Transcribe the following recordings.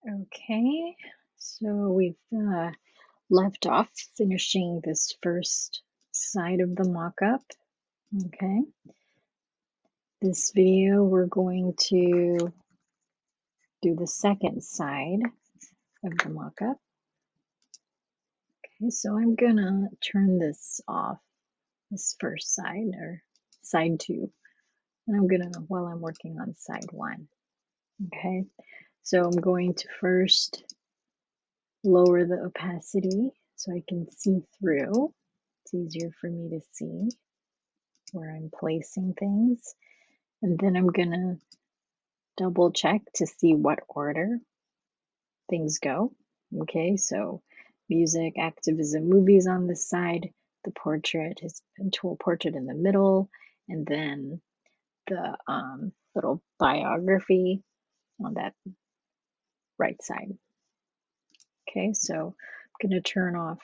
Okay, so we've left off finishing this first side of the mock-up. Okay, this video we're going to do the second side of the mock-up. Okay, so I'm gonna turn this off, this first side, or side 2, and I'm gonna, while I'm working on side 1. Okay, so I'm going to first lower the opacity so I can see through. It's easier for me to see where I'm placing things. And then I'm gonna double check to see what order things go. Okay, so music, activism, movies on this side, the portrait, his tool portrait in the middle, and then the little biography on that right side. Okay, so I'm going to turn off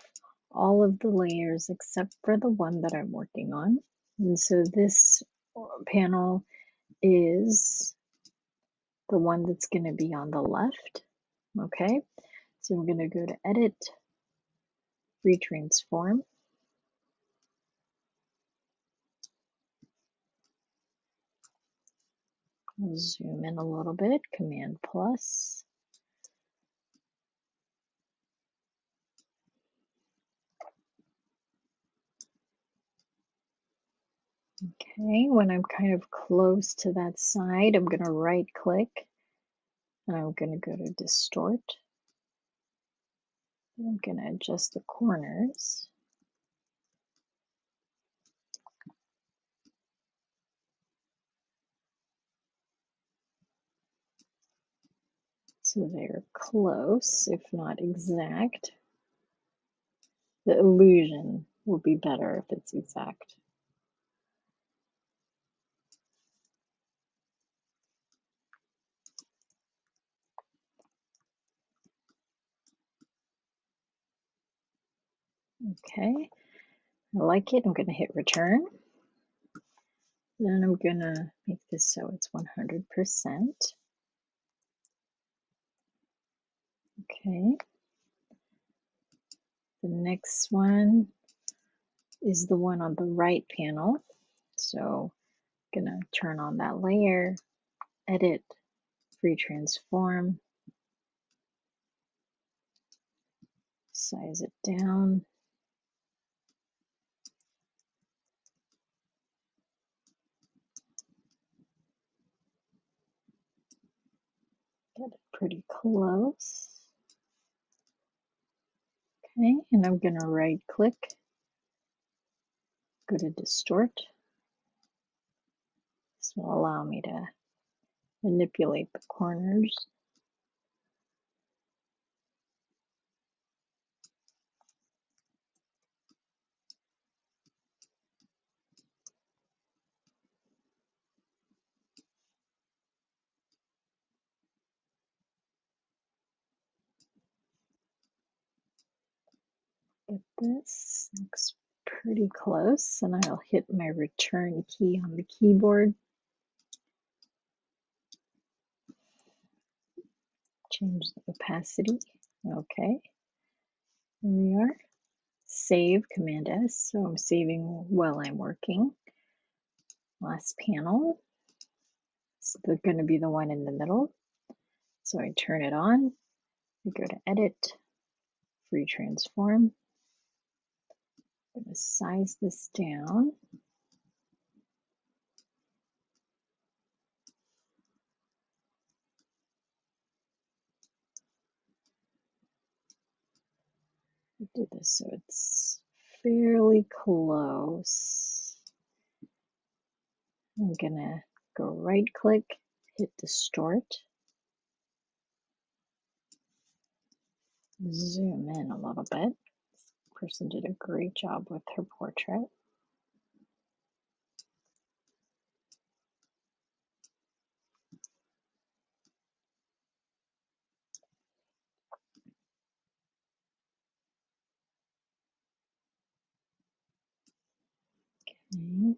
all of the layers except for the one that I'm working on. And so this panel is the one that's going to be on the left. Okay, so I'm going to go to Edit, Retransform. I'll zoom in a little bit, Command plus. Okay, when I'm kind of close to that side, I'm going to right click and I'm going to go to Distort. I'm going to adjust the corners. So they're close, if not exact. The illusion will be better if it's exact. Okay, I like it. I'm going to hit return. Then I'm going to make this so it's 100%. Okay. The next one is the one on the right panel. So I'm going to turn on that layer, edit, retransform, size it down. Get it pretty close. Okay, and I'm going to right click, go to distort. This will allow me to manipulate the corners. Get this, looks pretty close, and I'll hit my return key on the keyboard. Change the opacity. Okay, there we are. Save, Command S, so I'm saving while I'm working. Last panel, so they're going to be the one in the middle. So I turn it on, I go to Edit, Retransform. I'm going to size this down. Do this so it's fairly close. I'm gonna go right click, hit distort, zoom in a little bit. This person did a great job with her portrait. Okay.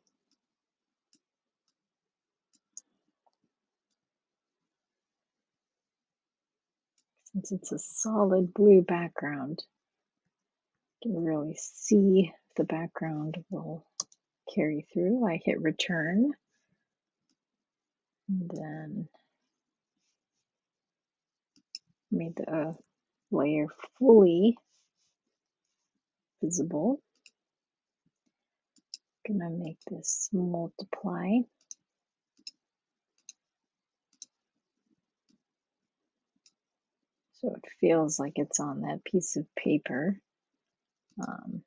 Since it's a solid blue background, you can really see the background will carry through. I hit return, and then made the layer fully visible. Gonna make this multiply. So it feels like it's on that piece of paper. And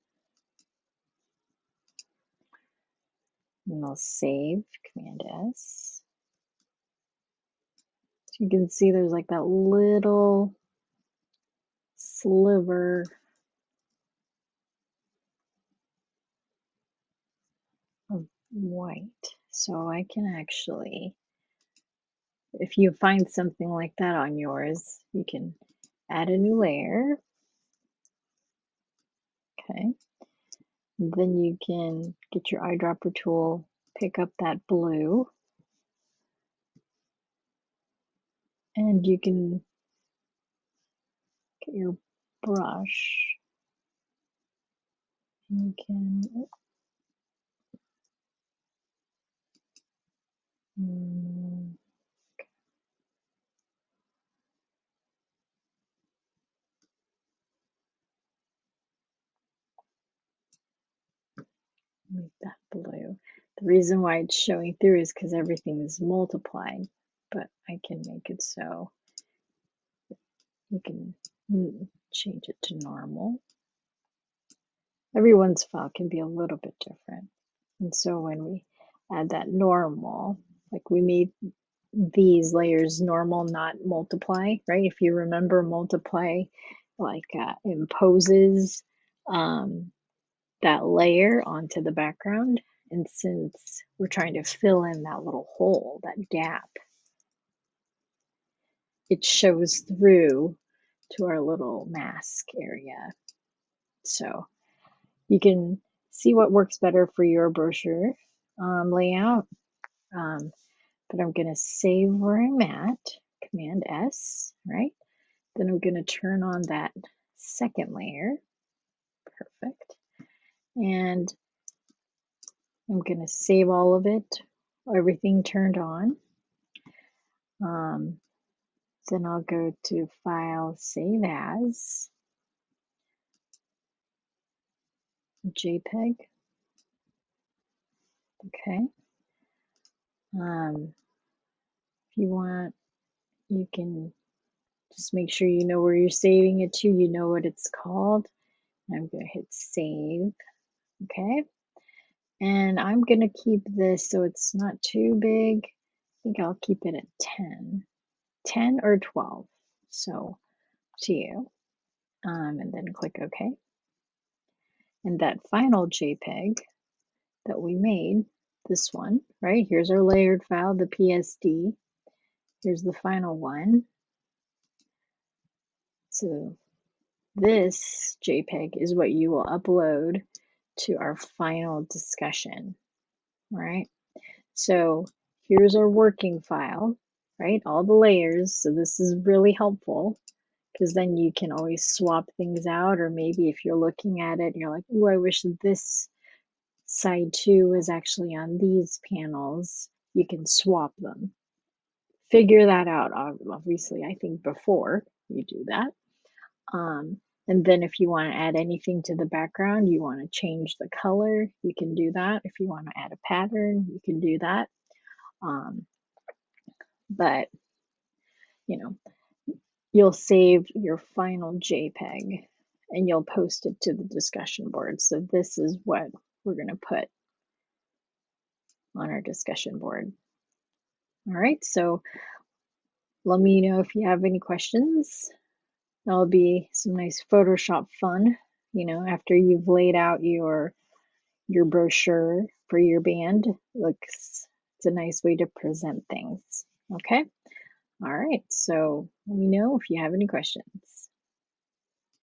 I'll save, Command S. So you can see there's like that little sliver of white. So I can actually, if you find something like that on yours, you can add a new layer. Okay. And then you can get your eyedropper tool, pick up that blue, and you can get your brush. And you can make that blue. The reason why it's showing through is because everything is multiplied, but I can make it so you can change it to normal. Everyone's file can be a little bit different. And so when we add that normal, like we made these layers normal, not multiply, right? If you remember, multiply like imposes that layer onto the background. And since we're trying to fill in that little hole, that gap, it shows through to our little mask area. So you can see what works better for your brochure layout. But I'm going to save where I'm at, Command S, right? Then I'm going to turn on that second layer. Perfect. And I'm going to save all of it, everything turned on. Then I'll go to File, Save As, JPEG. Okay. If you want, you can just make sure you know where you're saving it to, you know what it's called. I'm going to hit Save. Okay. And I'm going to keep this so it's not too big. I think I'll keep it at 10 or 12. So to you. And then click OK. And that final JPEG that we made, this one, right? Here's our layered file, the PSD. Here's the final one. So this JPEG is what you will upload to our final discussion, right? So here's our working file, right? All the layers. So this is really helpful because then you can always swap things out, or maybe if you're looking at it, you're like, oh, I wish this side 2 was actually on these panels. You can swap them. Figure that out, obviously, I think before you do that. And then if you want to add anything to the background, you want to change the color, you can do that. If you want to add a pattern, you can do that. But, you know, you'll save your final JPEG and you'll post it to the discussion board. So this is what we're going to put on our discussion board. All right, so let me know if you have any questions. That'll be some nice Photoshop fun, you know, after you've laid out your brochure for your band. It's a nice way to present things. Okay. All right. So let me know if you have any questions.